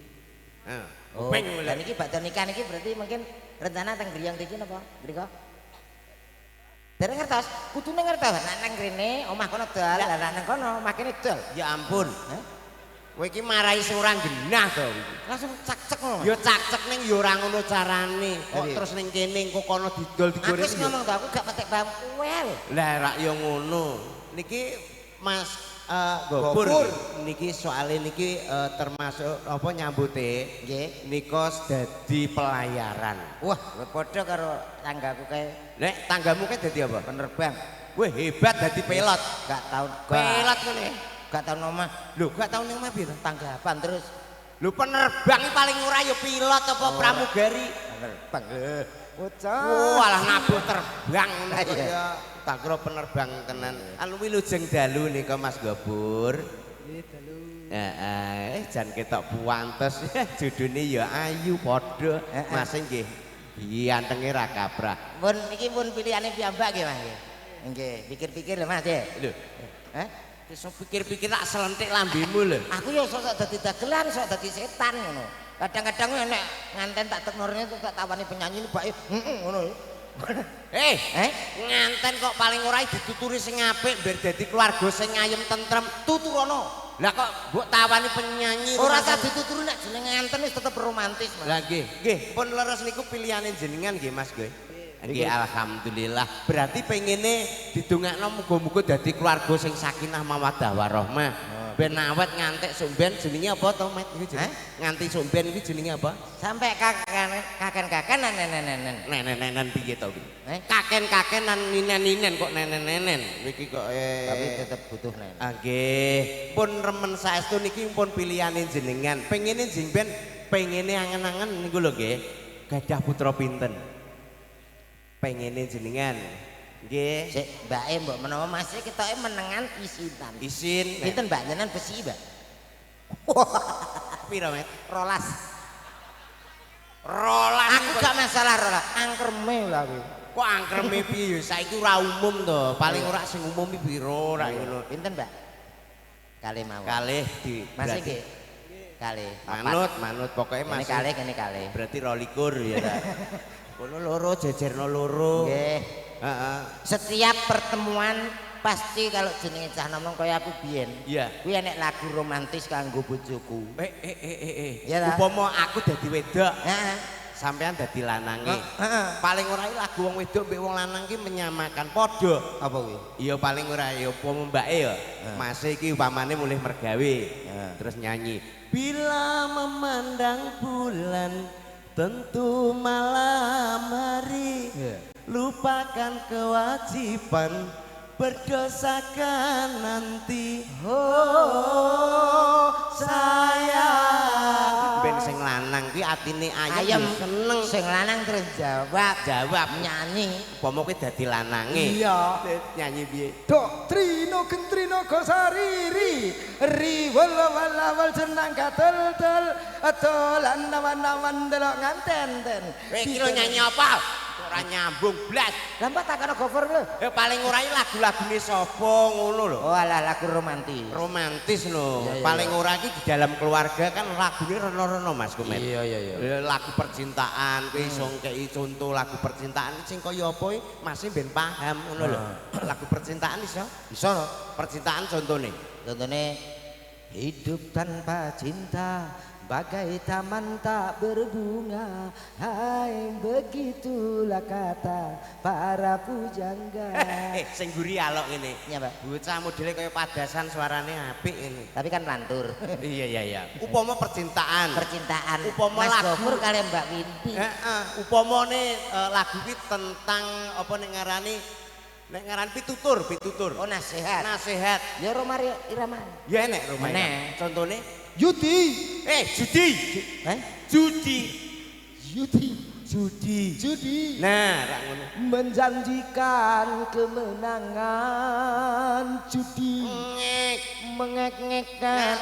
Heeh. Oh, Kuping dan iki bakal nikah niki berarti mungkin rencana teng griyang iki napa? Mriko? Dereng ngertos, kudune ngertos. Nek nang rene omah kono dol, lah nang kono omah kene dol. Ya ampun. Kowe iki marahi sing ora genah to iki. Langsung cak-cek ngono. Ya cak-cek ning ya ora ngono carane. Kok Iya. terus ning kene engko kono didol Aku digoreng. wis ngomong to, aku gak petek paham kuel. Lah rak ya ngono. Niki Mas Gopur niki soalnya niki termasuk apa nyambute Nggih. nika dadi pelayaran. Wah, padha karo tanggaku kae Nek tanggamu kae dadi apa? penerbang. Wah hebat dadi pilot. Gak tau Pilot ngene. gak tau nomah Lho gak tau ning omah piye to? tanggapan terus Lho penerbang iki paling ora ya pilot apa pramugari. penerbang. Oh, alah nabuh terbang ngono kok Iya. ya. Tak kira penerbang tenan. Anu wilujeng dalu nika Mas Gopur. Nggih dalu. Heeh, jan ketok puantes. Judune ya ayu padha. Mas nggih. Gantenge ra kabrah. Pun iki pun pilihane piyambak nggih Mas nggih. Nggih, pikir-pikir lho Mas nggih. Lho, Heh? iso pikir-pikir tak selentik lambemu lho. Aku ya sok dadi dagelan, sok dadi setan ngono. Kadang-kadang nek nganten tak teknorne tuh tak tawani penyanyi bake ngono. Nganten kok paling ora dituturi sing apik biar dadi keluarga sing ayem tentrem. Tuturono. Lah kok mbok tawani penyanyi Ora tak dituturi nek jeneng nganten wis tetep romantis Mas. Lah nggih, pun leres niku pilihane jenengan nggih Mas nggih. Nggih alhamdulillah. Berarti pengene didongakno muga-muga dadi keluarga sing sakinah mawaddah warahmah. Ben awet ngantek somben jenenge apa to Met iki jenenge? Nganti somben iki jenenge apa? Sampai kaken-kaken nenen. Nenen piye to iki? Kaken-kakenan ninen-ninen kok nenen-nenen. Iki kok Tapi tetep butuh nen. Nggih, pun remen saestu niki pun pilihane jenengan. Pengene jengben pengene angen-angen niku lho nggih. Gadah putra pinten? Pengene jenengan. Nggih. Sik mbake mbok menawa Mas ketoke menengan isinan. Isin. Pinten Mbak jenengan besi, Mbak? Pira, Met? Rolas. Rolas. Aku gak masalah rolas, angkreme lah kuwi. Kok angkreme piye? Saiki ora umum to. Paling ora sing umum iki pira ora ngono. Pinten, Mbak? Kalih mawon. Kalih di Mas berarti- nggih. Kalih. manut pokoke Kene Mas. kalih, kene kalih. Berarti 22 ya ta. Kono loro jejerno loro. Nggih. Heeh. Setiap pertemuan pasti kalau jenenge cah nom kaya aku biyen. Iya. Kuwi enek lagu romantis kanggo bojoku. Iya ta? Upama aku dadi wedok, Heeh. sampean dadi lanange. Heeh. Paling ora iki lagu wong wedok mbek wong lanang ki menyamakan padha. Apa kuwi? Iya paling ora ya upama mbake ya. Mas iki upamane mulih mergawe. Terus nyanyi. Bila memandang bulan tentu malam hari. Lupakan kewajiban berdosakan nanti. Oh sayang. Ben sing lanang ki atine ayem Ayem seneng. Sing lanang terus jawab nyanyi. Upama kowe dadi lanange. Iya. Nyanyi piye? Doktrino gentrino gosariri riwal jenang katel-tel dolan nawan-nawan delok nganten-ten. Kowe iki lho nyanyi apa? ora nyambung blas. Lah mbak tak kena cover lho. Paling ora iki lagu-lagune sapa ngono lho. Oh alah lagu romantis. Romantis lho. Iya, iya, Paling ora iki di dalam keluarga kan lagune reno-reno Mas Kumet. Iya. Lagu percintaan kuwi iso kei contoh lagu percintaan sing kaya apa iki Mas ben paham ngono lho. Lagu percintaan iso? Bisa no? Percintaan contone. Contohnya hidup tanpa cinta bagai taman tak berbunga. Hai begitulah kata para pujangga. Sing guri alok ngene. Iya, Pak. Bocah modele kaya padasan suarane apik ini. Tapi kan lantur. Iya. Upama percintaan. Percintaan Upama Mas lagu. Gofur kalian Mbak Winti. Upamane lagu iki tentang apa nek ngarani pitutur. Oh nasihat. Nasihat. Ya Romario Irama. Ya enek rumahnya. Enek. Contone Yudi. judi. Eh? Judi. Judi. Nah, rak ngono. Menjanjikan kemenangan judi. Mengek-ngekkan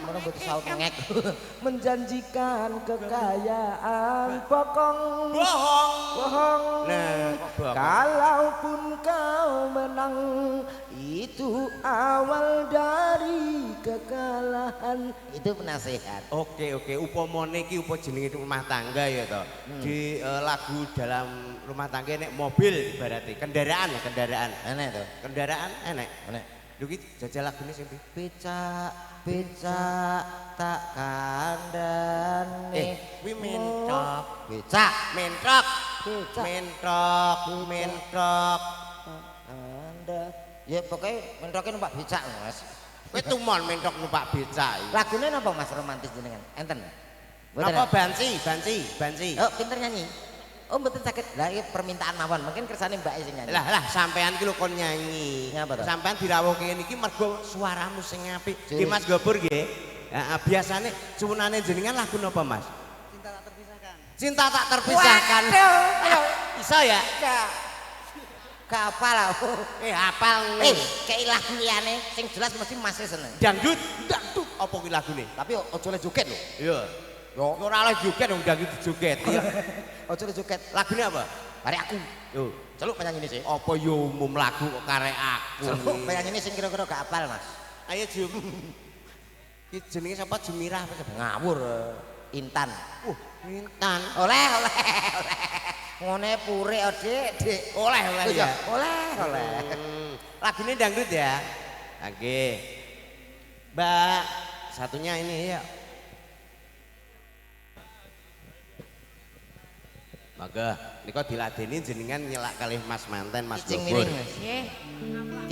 mana betul saut ngek. Menjanjikan kekayaan pokong bohong. Nah, kok bohong? Kalaupun kau menang itu awal dari kekalahan. Itu penasehat. Oke. Upamane iki jenenge rumah tangga ya toh. Di lagu dalam rumah tangga nek mobil ibaratnya kendaraan. Enak tuh. Kendaraan enek. Enak. Lho iki jajal lagune sing ndi? Becak tak kandhane. Kuwi mentok. Becak. Mentok. Anda. Ya pokoknya mentoke numpak becak Mas. Kowe tumon mentok numpak becak iki. Lagune napa Mas romantis jenengan? Enten. Napa banci? Oh, pinter nyanyi. Oh, mboten sakit. Lah iki permintaan mawon. Mungkin kersane Mbak sing nyanyi. Lah sampean ki lho kon nyanyi. Ngapa to? Sampean dirawuhke ngene iki mergo suaramu sing apik. Cuk. Ki Mas Gopur nggih. Heeh, biasane sunane jenengan lagu napa Mas? Cinta tak terpisahkan. Waduh. Bisa ya? Kapal aku. Hafal. Kayak lagu liyane sing jelas mesti Mas seneng. Dangdut. Apa kuwi lagune? Tapi ojo le joget lho. Iya. Yo ora oleh joget wong dangdut dijogeti. Ojo le joget. Lagune apa? Bare aku. Yo, Celuk penyanyi ini sih. apa yo umum lagu kok karek aku. Celuk penyanyi ini sing kira-kira gak apal Mas. Ayo Jum. Ki jenenge sapa Jumirah apa sapa? Ngawur Intan. Intan. Oleh. Ngone pure Dik. Oleh ya. Oleh. Lagune dangdut ya. Oke. Mbak, satunya ini ya. Maka nika diladeni jenengan nyelak kalih Mas manten Mas Kijing Gopur. miring Mas.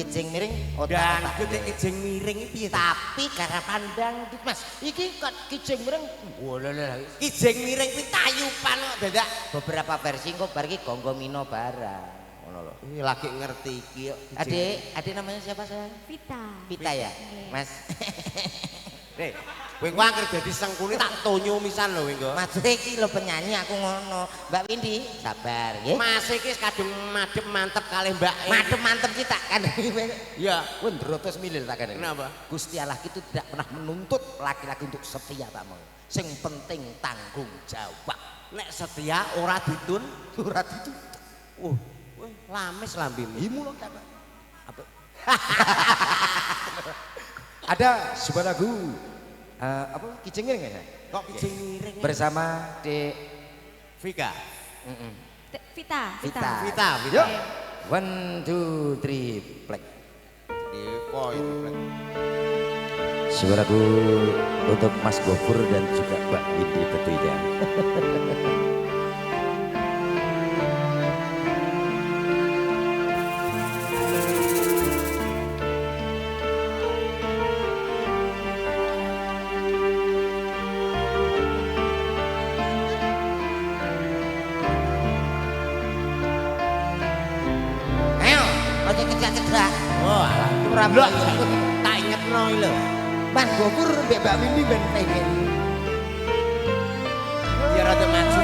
Kijing miring Dangdut nek kijing miring iki piye? tapi karena pandang Mas. Iki kok kijing miring. Kijing miring kuwi tayupan kok dadak. Beberapa versi kok bar iki gonggo mino barang. Ngono lho. Ini lagi ngerti iki kok. Adik namanya siapa sayang? Pita ya? Mas. Kowe ku anggere dadi sengkune tak tonyo misan lho kowe. Mas iki lho penyanyi aku ngono. Mbak Windy, sabar nggih. Mas iki kadung madhep mantep kalih Mbak. Mantep kita kan. Iya. Pun drotos milih tak kene. Kenapa? Gusti Allah itu tidak pernah menuntut laki-laki untuk setia tak mau. Sing penting tanggung jawab. Nek setia ora ditun, Surat itu. lames lambemu. Imu lho tak. Apa? Ada sebuah lagu Apa kijing miring ya? Kok kijing miring? bersama Dek Vika. Vita. Yuk. 1 2 3 play. Ipo itu. Sebuah lagu untuk Mas Gopur dan juga Mbak Windy tentunya. Ayo, ojo cedrak-cedrak. Oh, alah. Ora Lho, apa. tak ingetno iki lho. Mas Gopur mbek Mbak Windy ben pengen. Biar ada maju.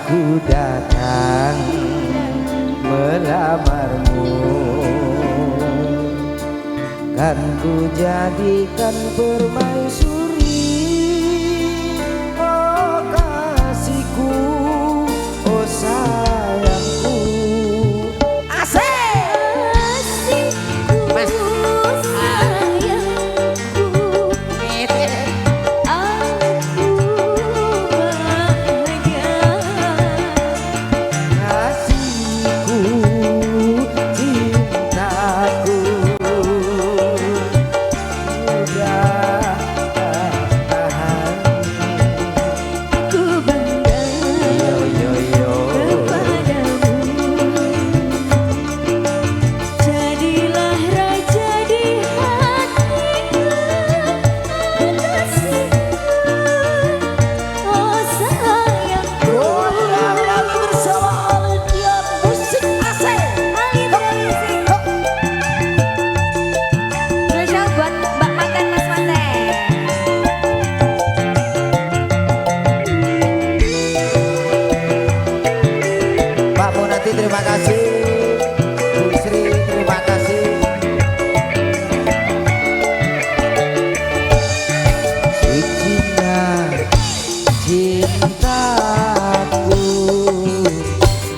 aku datang melamarmu, kan ku jadikan permaisuri. Oh kasihku, oh sayangku. Asik Mas sayangku, aku bahagia. kasihku, cintaku, sudah tahan. Ku bangga Yo yo yo, kepadamu, jadilah raja di hatiku, kasihku, oh sayangku. kami bersama Alindian Musik Asik. Spesial buat Mbak Manten, Mas Manten. Pak Munati terima kasih, Bu Sri terima kasih. Sucinya cintaku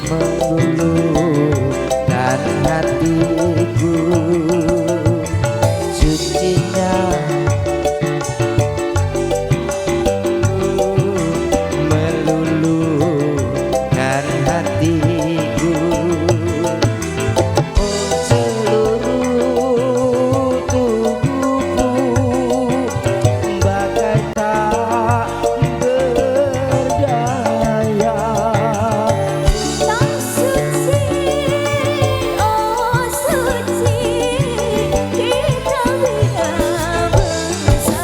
meluluhkan hatiku, sucinya meluluhkan hatiku. Oh seluruh tubuhku bagai tak berdaya. Tak suci, oh suci, kita bila bersama.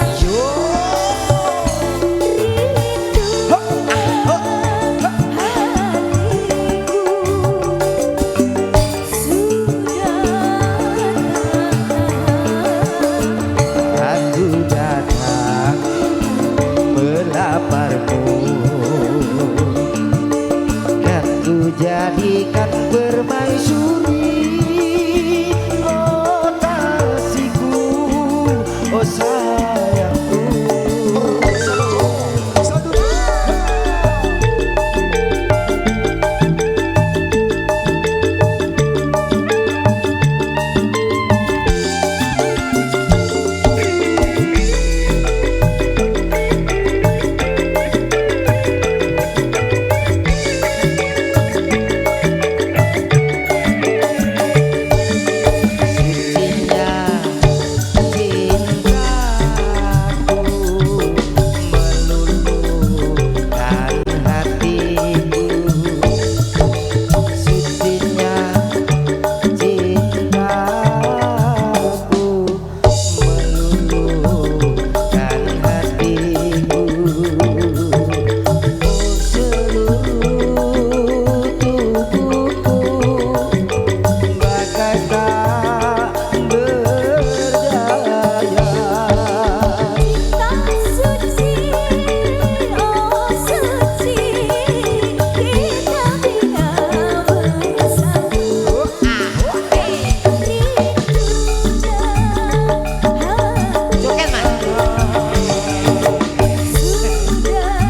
Rindu hatiku sudah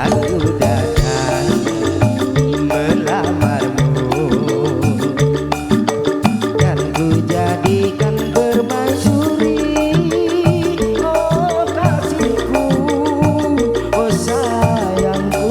Aku datang melamarmu, kan ku jadikan permaisuri. Oh kasihku, oh sayangku.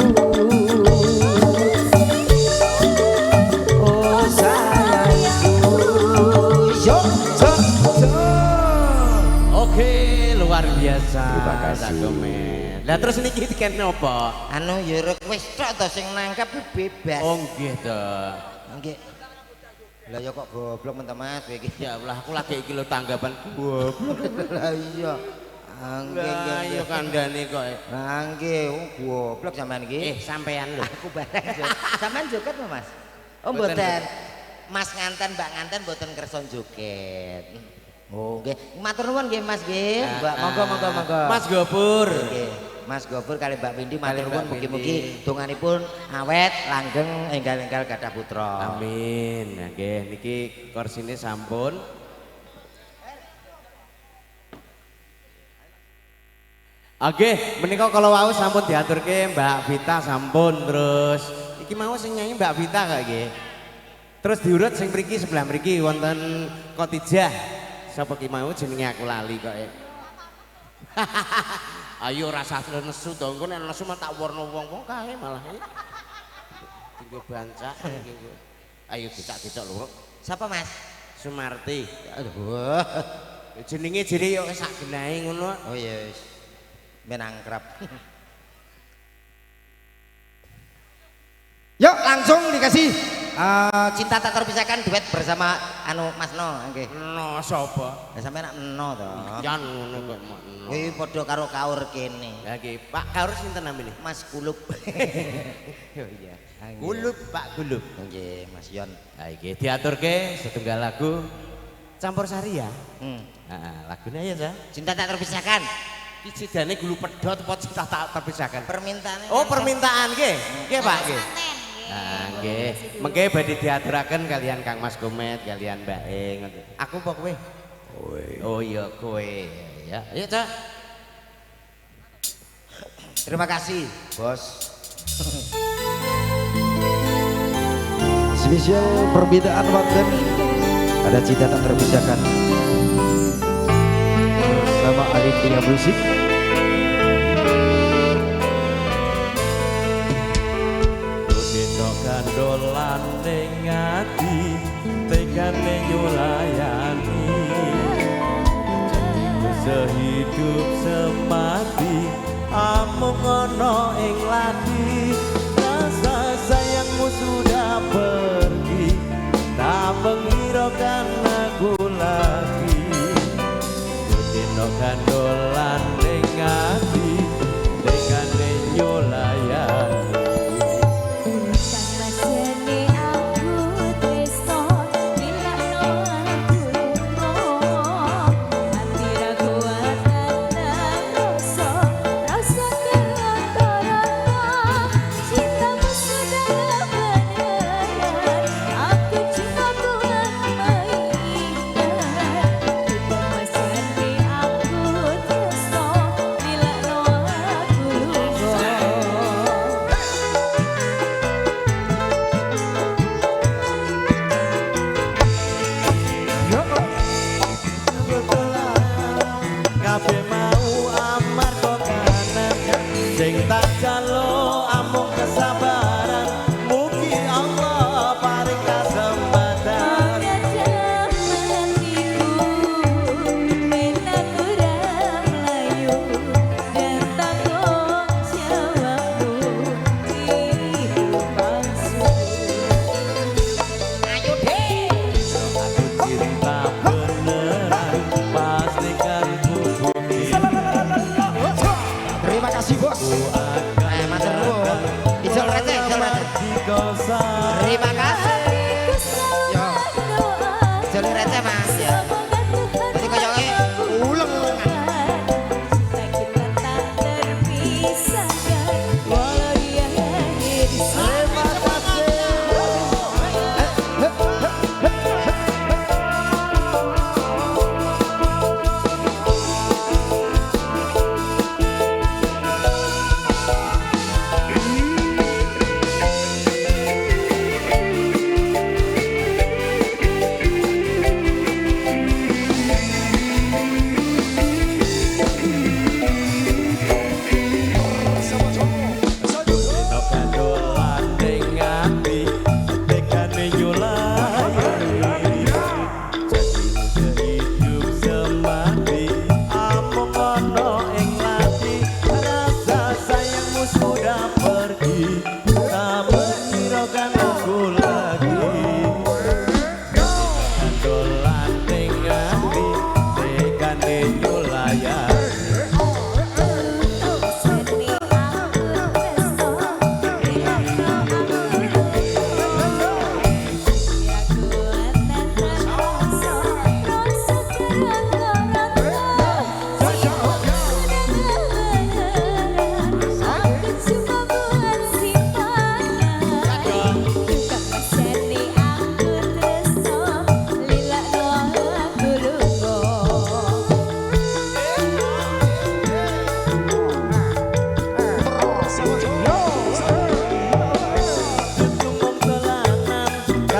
Lah terus niki dikene apa? Anu ya request tok to sing nangkap bebas. Oh nggih to. Nggih. Lah ya kok goblok men Mas kowe iki. Ya Allah aku lagi iki lho tanggapan goblok. Lah iya. Lah ya kandhane kok. Lah nggih, goblok sampean iki. Sampean lho. Aku bareng. Sampean joget lho Mas. Oh mboten. Mas nganten, Mbak nganten mboten kersa joget. Oh nggih. Matur nuwun nggih Mas nggih. Mbak monggo. Mas Gopur. Nggih. Mas Gofur kali Mbak Windy Kali matur Mbak nuwun Windy. mugi-mugi donganipun awet langgeng enggal-enggal gadah putra. Amin. Nggih niki kursine sampun. Oke, menika kalau wau sampun diaturke Mbak Vita sampun terus iki mau sing nyanyi Mbak Vita kok nggih. Terus diurut sing mriki sebelah mriki wonten Khotijah. Sapa ki mau jenenge aku lali kok. Ayo rasa nesu to, engko nek nesu mah tak warna wong-wong kae malah. Tinggo bancak iki. Ayo dicak-dicak lho. Siapa Mas? Sumarti. Aduh. Jenenge jere yo sak genahe ngono. Oh iya wis. Men angkrap. Yuk langsung dikasih. Cinta tak terpisahkan duet bersama anu Mas No nggih. No sapa? Ya sampe nak No to. Jan ngono kok no. Kuwi padha karo kaur kene. Ya nggih, Pak Kaur sinten namine? Mas Kulup. Oh iya. Gulup, Pak Gulup. Nggih, Mas Yon. Ha iki diaturke setunggal lagu campur sari ya. Heeh, lagune ya, Sa. Cinta tak terpisahkan. Iki sidane gulu pedhot apa cinta tak terpisahkan. Permintaan. Oh, permintaan nggih. Nggih, Pak, nggih. Nah, nggih. Mengke badhe diaturaken kalian Kang Mas Gomet, kalian Mbak Eng. Aku apa kowe? Kowe. Oh iya, kowe. Ya, ayo, Cak. Terima kasih, Bos. Spesial perbedaan waktu ada cinta tak terpisahkan bersama Aditya Musik. Duduk gandolan ning ati tegane nyulayani janjiku sehidup semati amung ana ing lati rasa sayangmu sudah pergi tak menghiraukan aku lagi duduk gandolan ning ati tegane nyulayani. Cintamu sudah benar, aku cinta Tuhan.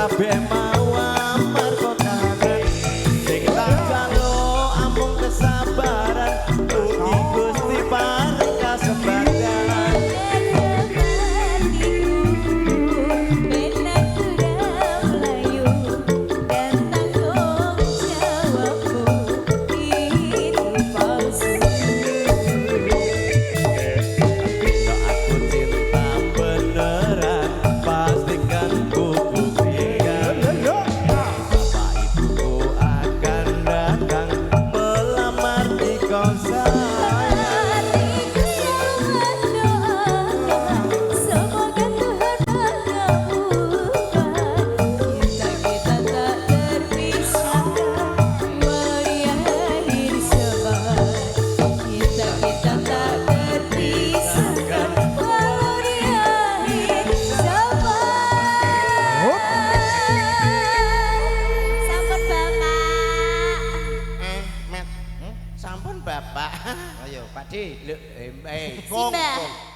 kabeh mau amarga kangen sing tak jaluk amung kesabaran mugi Gusti paring kasembadan Bila aku cinta beneran pastikan ku buktikan Bapak ibuku akan datang melamar di kosan Semoga Tuhan mengabulkan kita tak terpisahkan meriah akhir zaman kita tak terpisahkan meriah akhir zaman sampun bapak Met, sampun bapak. Ayo Pak D. Lho, Simbah